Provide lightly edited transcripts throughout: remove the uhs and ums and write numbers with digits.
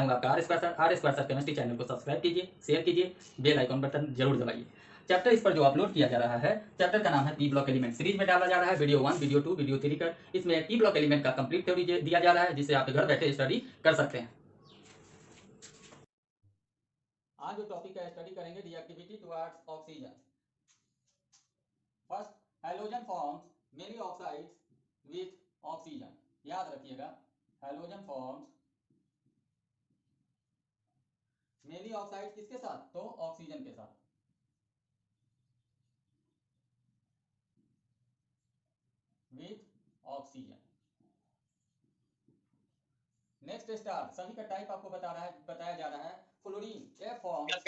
हूँ आपका R square sir chemistry channel को सब्सक्राइब कीजिए, शेयर कीजिए, बेल आइकन बटन जरूर दबाइए। चैप्टर इस पर जो अपलोड किया जा रहा है, चैप्टर का नाम है पी ब्लॉक एलिमेंट। सीरीज में डाला जा रहा है वीडियो 1, वीडियो 2, वीडियो 3 का। इसमें पी ब्लॉक एलिमेंट का कंप्लीट थ्योरी दिया जा रहा है, जिसे आप घर बैठे स्टडी कर सकते हैं। आज जो टॉपिक का स्टडी करेंगे, reactivity towards oxygen. First, halogen forms many oxides with oxygen. याद रखिएगा, हैलोजन फॉर्म्स मेनी ऑक्साइड किसके साथ? तो ऑक्सीजन के साथ। With oxygen. नेक्स्ट स्टार, सभी का टाइप आपको बताया जा रहा है। Fluorine F forms,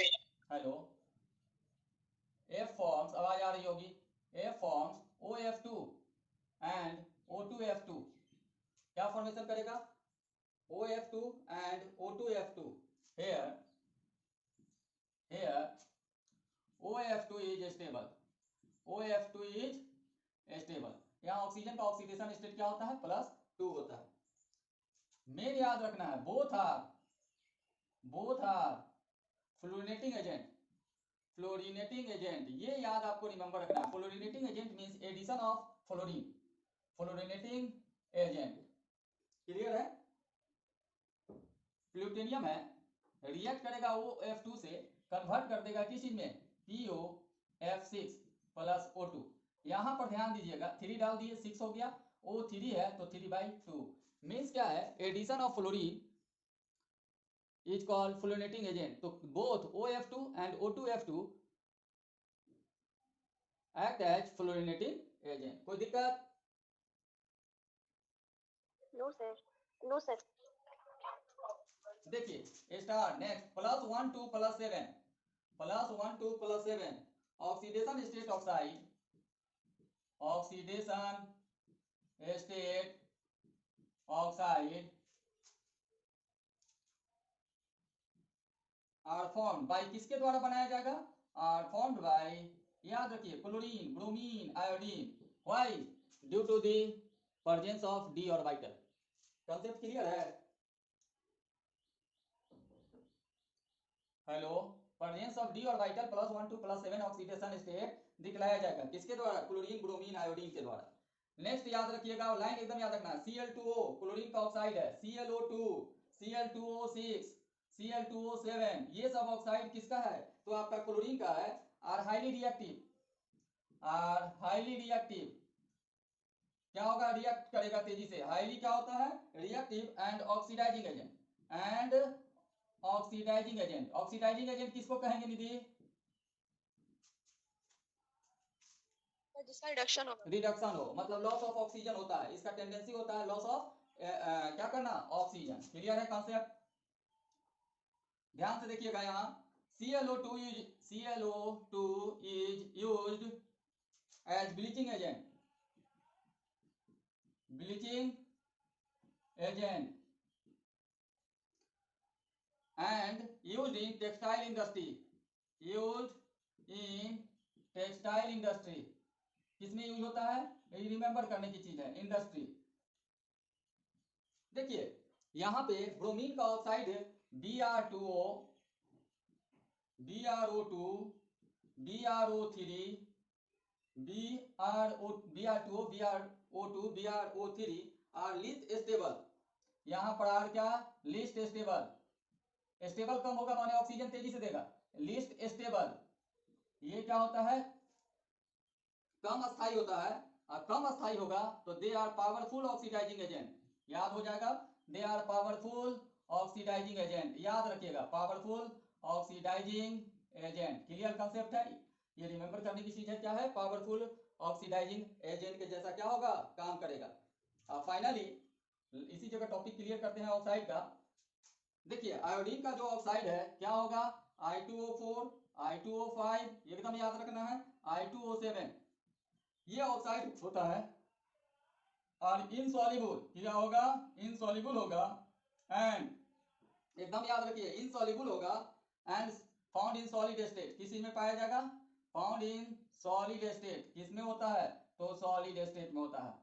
hello, F forms, आवाज आ रही होगी, F forms OF2 and O2F2। क्या फॉर्मेशन करेगा? OF2 and O2F2। here OF2 is stable, OF2 is stable। यहाँ ऑक्सीजन का ऑक्सीडेशन स्टेट क्या होता है? +2 होता है। मेन याद रखना है, बोथ आर फ्लोरीनेटिंग एजेंट। ये याद आपको रिमेंबर रखना है। Fluorinating agent means addition of fluorine, fluorinating agent. Clear है? प्लूटोनियम है, रिएक्ट करेगा OF2 से, कन्वर्ट कर देगा किस चीज में? POF6 + O2। यहां पर ध्यान दीजिएगा, 3 डाल दिए, 6 हो गया। O3 है तो 3/2 मीन्स क्या है? Addition of fluorine is called fluorinating agent. तो both OF2 and O2F2 act as fluorinating agent. कोई दिक्कत? No sir. देखिए star next, +1 2 +7, +1 2 +7 oxidation state oxide, oxidation state oxide are formed by, किसके द्वारा बनाया जाएगा? आर फॉर्म्ड बाय, याद रखिए, chlorine, bromine, iodine. Why? Due to the presence of D orbital. Concept clear है? Hello, presence of D orbital +1 2 +7 oxidation state दिखलाया जाएगा किसके द्वारा? क्लोरीन, ब्रोमीन, आयोडीन के द्वारा। नेक्स्ट याद रखिएगा, लाइन एकदम याद रखना, Cl2O क्लोरीन का ऑक्साइड है, ClO2, Cl2O6, Cl2O7, ये सब ऑक्साइड किसका है? तो आपका क्लोरीन का है। Are highly reactive. क्या होगा? रिएक्ट करेगा तेजी से। हाईली क्या होता है? Reactive and oxidizing agent. Oxidizing agent किसको कहेंगे निधि? जिसका रिडक्शन हो, मतलब लॉस ऑफ ऑक्सीजन होता है। इसका टेंडेंसी होता है लॉस ऑफ क्या करना? ऑक्सीजन। क्लियर है कॉन्सेप्ट? ध्यान से देखिएगा, यहाँ ClO2 is used as bleaching agent and used in textile industry। किसमें यूज होता है? रिमेंबर करने की चीज है, इंडस्ट्री। देखिए यहां पे ब्रोमीन का ऑक्साइड है, BR2O, BRO2, BRO3, BR2O, BRO2, BRO3 are least stable. यहां पर आर क्या? Least stable. स्टेबल कम होगा माने ऑक्सीजन तेजी से देगा। लीस्ट स्टेबल ये क्या होता है? कम स्थायी होता है। और कम स्थायी होगा तो they are powerful oxidizing agent. याद हो जाएगा, they are powerful oxidizing agent. याद रखिएगा, powerful oxidizing agent. Clear concept है? ये रिमेंबर करने की चीज है। क्या है? पावरफुल ऑक्सीडाइजिंग एजेंट के जैसा क्या होगा? काम करेगा। फाइनली इसी जगह टॉपिक क्लियर करते हैं ऑक्साइड का। देखिए आयोडीन का जो ऑक्साइड है क्या होगा? I2O4, I2O5, एकदम याद रखना है, I2O7। ये ऑक्साइड होता है और इनसॉल्युबल। क्या होगा? इनसॉल्युबल होगा एंड, एकदम याद रखिए, इनसॉल्युबल होगा and found in solid state. किस चीज में पाया जाएगा? Found in solid state. किस में होता है? तो सॉलिड स्टेट में होता है।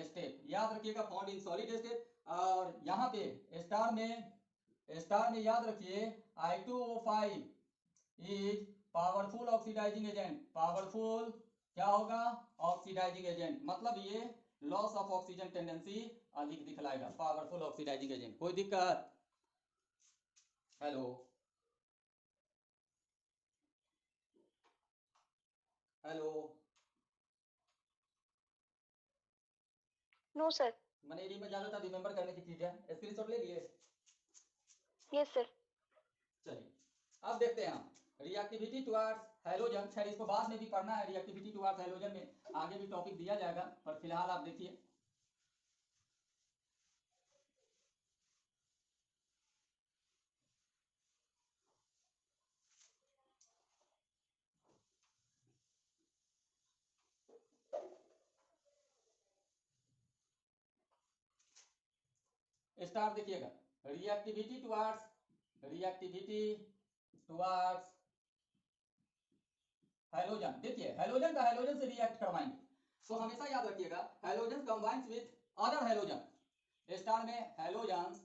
स्टेट याद रखिएगा, फाउंड इन सॉलिड स्टेट। और यहाँ पे स्टार में स्टार में याद रखिए I2O5 is powerful oxidizing agent. Powerful क्या होगा? ऑक्सीडाइजिंग एजेंट, मतलब ये लॉस ऑफ ऑक्सीजन टेंडेंसी अधिक दिखलाएगा। Powerful oxidizing agent. कोई दिक्कत? Hello hello No, sir. मनेरी में ज्यादातर रिमेंबर करने की चीज है। स्क्रीनशॉट ले लिए? Yes, sir. चलिए अब देखते हैं हम रिएक्टिविटी टुवर्ड्स हैलोजन। खैर इसको बाद में भी पढ़ना है, रिएक्टिविटी टुवर्ड्स हैलोजन में आगे भी टॉपिक दिया जाएगा, पर फिलहाल आप देखिए। स्टार देखिएगा, रिएक्टिविटी टुवर्ड्स हैलोजन। देखिए हैलोजन का हैलोजन से रिएक्ट करवाएंगे, तो हमेशा याद रखिएगा halogen combines with other halogen. Star में halogen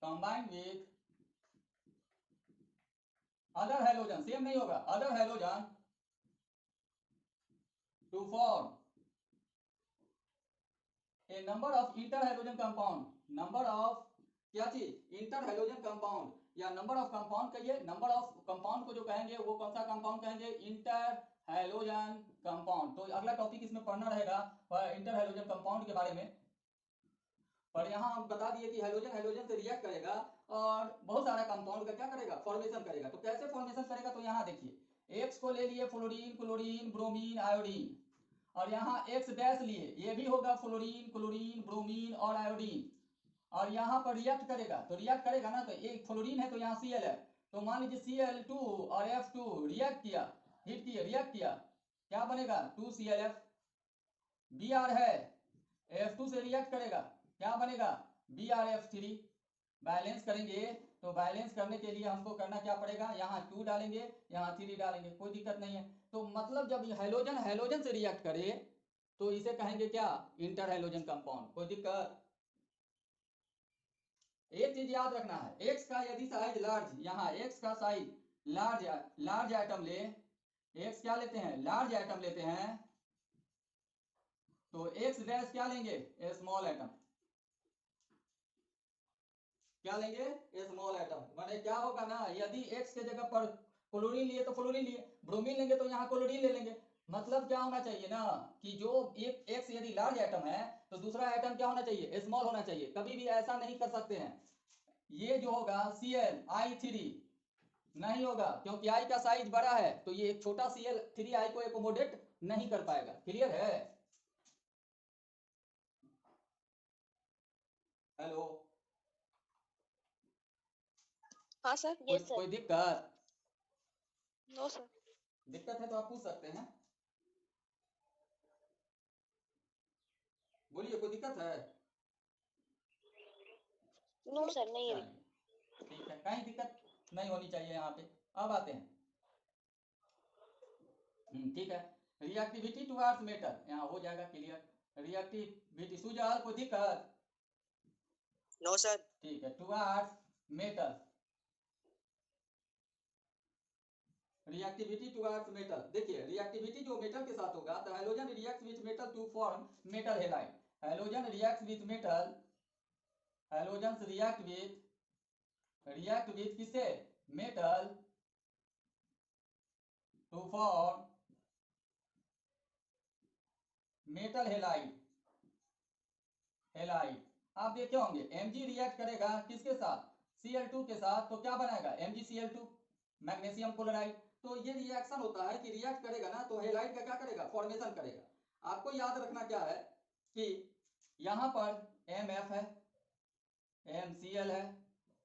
combined with other halogen, same नहीं होगा, other halogen to form a number of interhalogen compound. Number of क्या चीज? इंटर हैलोजन कंपाउंड, या नंबर ऑफ कंपाउंड कहिए। नंबर ऑफ कंपाउंड को जो कहेंगे वो कौन सा कंपाउंड कहेंगे? Interhalogen compound. तो अगला टॉपिक इसमें पढ़ना रहेगा इंटर हैलोजन कंपाउंड के बारे में। पर यहाँ हम बता दिए कि हैलोजन हैलोजन से रिएक्ट करेगा और बहुत सारा कंपाउंड का क्या करेगा? फॉर्मेशन करेगा। तो कैसे फॉर्मेशन करेगा? तो यहाँ देखिए एक्स को ले लिए फ्लोरीन, क्लोरीन, ब्रोमीन, आयोडीन, और यहाँ एक्स डैश लिए, ये भी होगा फ्लोरीन, क्लोरीन, ब्रोमीन और आयोडीन, और यहाँ पर रिएक्ट करेगा। तो रिएक्ट करेगा ना, तो एक फ्लोरीन है तो यहाँ Cl है, तो मान लीजिए Cl2 और F2 रिएक्ट किया, हिट किया, रिएक्ट किया, क्या बनेगा? 2ClF। Br है, F2 से रिएक्ट करेगा, क्या बनेगा? BrF3। बैलेंस करेंगे, तो बैलेंस करने के लिए हमको करना क्या पड़ेगा? यहाँ 2 डालेंगे, यहाँ 3 डालेंगे, कोई दिक्कत नहीं है। तो मतलब जब हैलोजन हैलोजन से रिएक्ट करे तो इसे कहेंगे क्या? Inter halogen compound. कोई दिक्कत? एक चीज याद रखना है, एक्स का यदि साइज लार्ज, यहाँ एक्स का साइज लार्ज आइटम ले, एक्स क्या लेते हैं? लार्ज आइटम लेते हैं, तो एक्स डैश क्या लेंगे? Small item. क्या लेंगे? Small item. माने क्या होगा ना, यदि एक्स के जगह पर क्लोरीन लिए तो क्लोरीन लिए, ब्रोमीन लेंगे तो यहाँ क्लोरीन ले लेंगे। मतलब क्या होना चाहिए ना कि जो एक एक्स यदि लार्ज आइटम है तो दूसरा आइटम क्या होना चाहिए? स्मॉल होना चाहिए। कभी भी ऐसा नहीं कर सकते हैं, ये जो होगा Cl I3 नहीं होगा, क्योंकि I का साइज बड़ा है, तो ये एक छोटा Cl3I को एकोमोडेट नहीं कर पाएगा। क्लियर है? हेलो हाँ सर। कोई कोई दिक्कत? No sir. दिक्कत है तो आप पूछ सकते हैं, बोलिए कोई दिक्कत है? नो सर, नहीं है। चलिए ठीक है, कहीं दिक्कत नहीं होनी चाहिए यहाँ पे। अब आते हैं, ठीक है, रिएक्टिविटी टुवर्ड्स मेटल, यहाँ हो जाएगा क्लियर। रिएक्टिविटी सुजाल, कोई दिक्कत? No sir. ठीक है, towards metal, reactivity towards metal. देखिए रिएक्टिविटी जो मेटल के साथ होगा, the halogen reacts with metal to form metal halide. Halogen reacts with metal, halogen react with किससे? Metal to form metal halide. आप देखे होंगे Mg रिएक्ट करेगा किसके साथ? Cl2 के साथ, तो क्या बनाएगा? MgCl2, magnesium chloride. तो ये रिएक्शन होता है कि रिएक्ट करेगा ना तो हैलाइड का क्या करेगा? फॉर्मेशन करेगा। आपको याद रखना क्या है कि यहाँ पर Mf है, MCl है,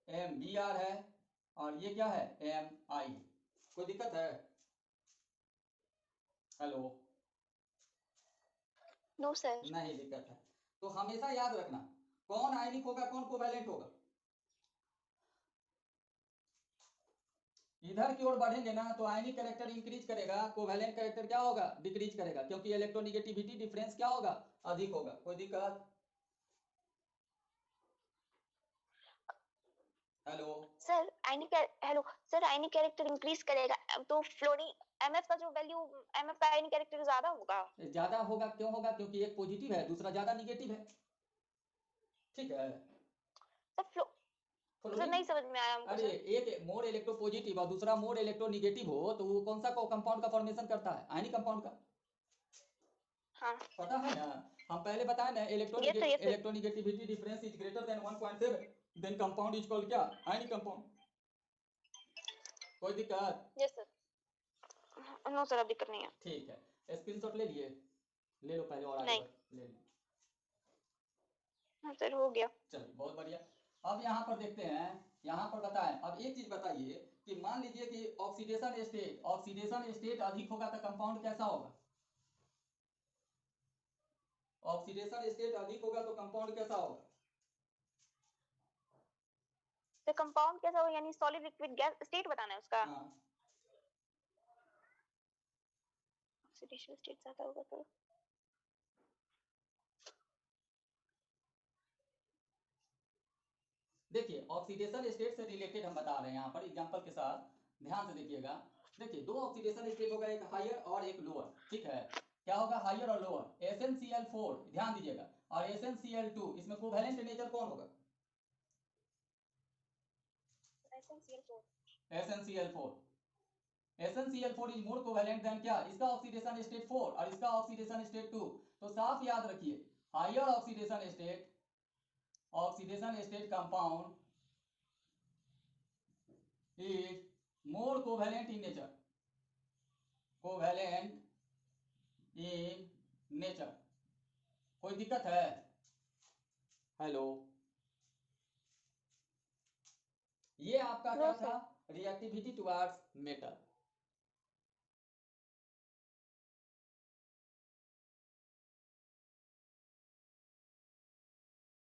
MBr है, और ये क्या है? Mi है। कोई दिक्कत है? Hello no sir. नहीं दिक्कत है। तो हमेशा याद रखना कौन आयनिक होगा, कौन कोवैलेंट होगा। इधर की ओर बढ़ेंगे ना तो आयनिक कैरेक्टर इंक्रीज करेगा, कोवैलेंट कैरेक्टर क्या होगा? डिक्रीज करेगा, क्योंकि इलेक्ट्रोनिगेटिविटी डिफरेंस क्या होगा? अधिक होगा। कोई दिक्कत? हेलो, सर हेलो सर, आयनिक कैरेक्टर इंक्रीज करेगा तो फ्लोरीन एमएफ का जो वैल्यू, एमएफ का आयनिक कैरेक्टर ज्यादा होगा। ज्यादा होगा, क्यों होगा? क्योंकि एक पॉजिटिव है, दूसरा ज्यादा निगेटिव है, ठीक है। सर सर फ्लोरीन, नहीं समझ में आया हमको अरे सर। एक मोर इलेक्ट्रो पॉजिटिव और दूसरा मोर इलेक्ट्रो निगेटिव हो तो वो कौन सा कंपाउंड का फॉर्मेशन करता है? आयनिक कंपाउंड का, हाँ पता है ना? हम पहले बताए ना, ये sir electronegativity difference is greater than 1.7, then compound is called क्या? Ionic compound. कोई दिक्कत? ये सर, नो सर अब दिक्कत नहीं है। ठीक है, स्क्रीनशॉट ले लिए? ले लो पहले और आगे नहीं। बढ़ ले लो। हाँ सर हो गया। चलिए बहुत बढ़िया। अब यहाँ पर देखते हैं, यहाँ पर बताएं। अब एक चीज बताइए कि मान लीजिए कि ऑक्सीडेशन स्टेट अधिक होगा तो कंपाउंड कैसा होगा? ऑक्सीडेशन स्टेट अधिक होगा तो कंपाउंड कैसा होगा? तो कंपाउंड कैसा हो, यानी सॉलिड लिक्विड गैस स्टेट बताना है उसका। हाँ, ऑक्सीडेशन स्टेट ज्यादा होगा तो देखिए ऑक्सीडेशन स्टेट से रिलेटेड हम बता रहे हैं यहाँ पर एग्जांपल के साथ, ध्यान से देखिएगा। देखिए दो ऑक्सीडेशन स्टेट होगा, एक हायर और एक लोअर, ठीक है। क्या होगा हायर और लोअर? SnCl4, ध्यान दीजिएगा, और SnCl2, इसमें कोवैलेंट नेचर कौन होगा? SnCl4। SnCl4 is more covalent then क्या? इसका ऑक्सीडेशन स्टेट 4 और इसका ऑक्सीडेशन स्टेट 2। तो साफ याद रखिए, higher oxidation state compound is more covalent in nature, covalent in nature। कोई दिक्कत है? हेलो, ये आपका क्या नो था? सर। Reactivity towards metal.